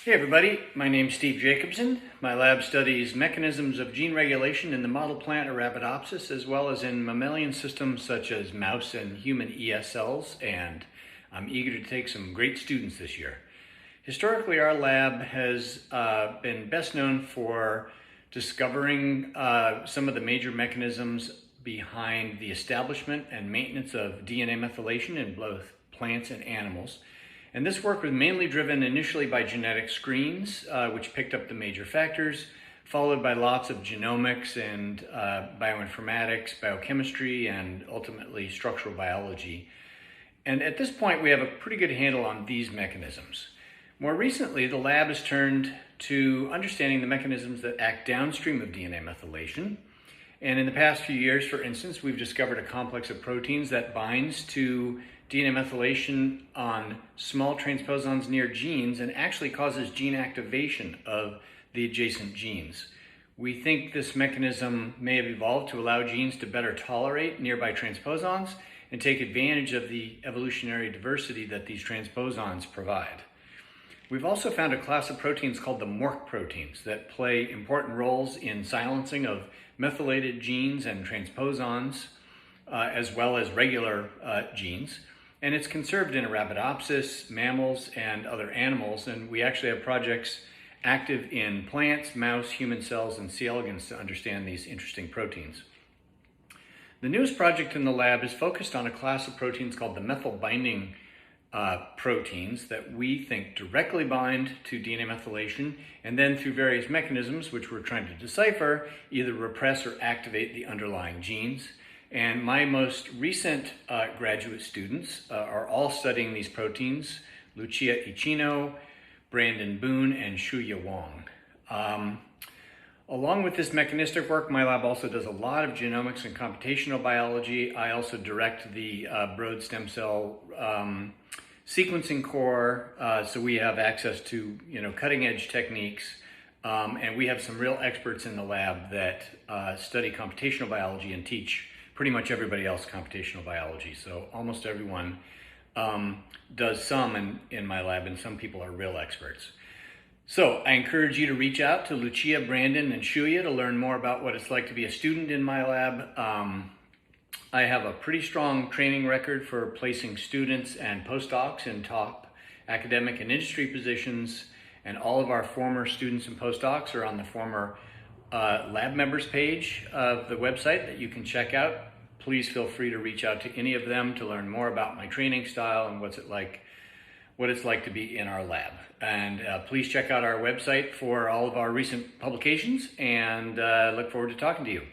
Hey everybody, my name's Steve Jacobsen. My lab studies mechanisms of gene regulation in the model plant Arabidopsis as well as in mammalian systems such as mouse and human ES cells, and I'm eager to take some great students this year. Historically, our lab has been best known for discovering some of the major mechanisms behind the establishment and maintenance of DNA methylation in both plants and animals. And this work was mainly driven initially by genetic screens, which picked up the major factors, followed by lots of genomics and bioinformatics, biochemistry, and ultimately structural biology. And at this point, we have a pretty good handle on these mechanisms. More recently, the lab has turned to understanding the mechanisms that act downstream of DNA methylation. And in the past few years, for instance, we've discovered a complex of proteins that binds to DNA methylation on small transposons near genes and actually causes gene activation of the adjacent genes. We think this mechanism may have evolved to allow genes to better tolerate nearby transposons and take advantage of the evolutionary diversity that these transposons provide. We've also found a class of proteins called the MORC proteins that play important roles in silencing of methylated genes and transposons, as well as regular genes. And it's conserved in Arabidopsis, mammals, and other animals. And we actually have projects active in plants, mouse, human cells, and C. elegans to understand these interesting proteins. The newest project in the lab is focused on a class of proteins called the methyl binding proteins that we think directly bind to DNA methylation and then through various mechanisms, which we're trying to decipher, either repress or activate the underlying genes. And my most recent graduate students are all studying these proteins: Lucia Ichino, Brandon Boone, and Shuya Wong. Along with this mechanistic work, my lab also does a lot of genomics and computational biology. I also direct the Broad stem cell sequencing core, so we have access to cutting edge techniques. And we have some real experts in the lab that study computational biology and teach pretty much everybody else computational biology. So almost everyone does some in my lab, and some people are real experts. So I encourage you to reach out to Lucia, Brandon, and Shuya to learn more about what it's like to be a student in my lab. I have a pretty strong training record for placing students and postdocs in top academic and industry positions, and all of our former students and postdocs are on the former lab members page of the website that you can check out. Please feel free to reach out to any of them to learn more about my training style and what it's like to be in our lab. And please check out our website for all of our recent publications, and look forward to talking to you.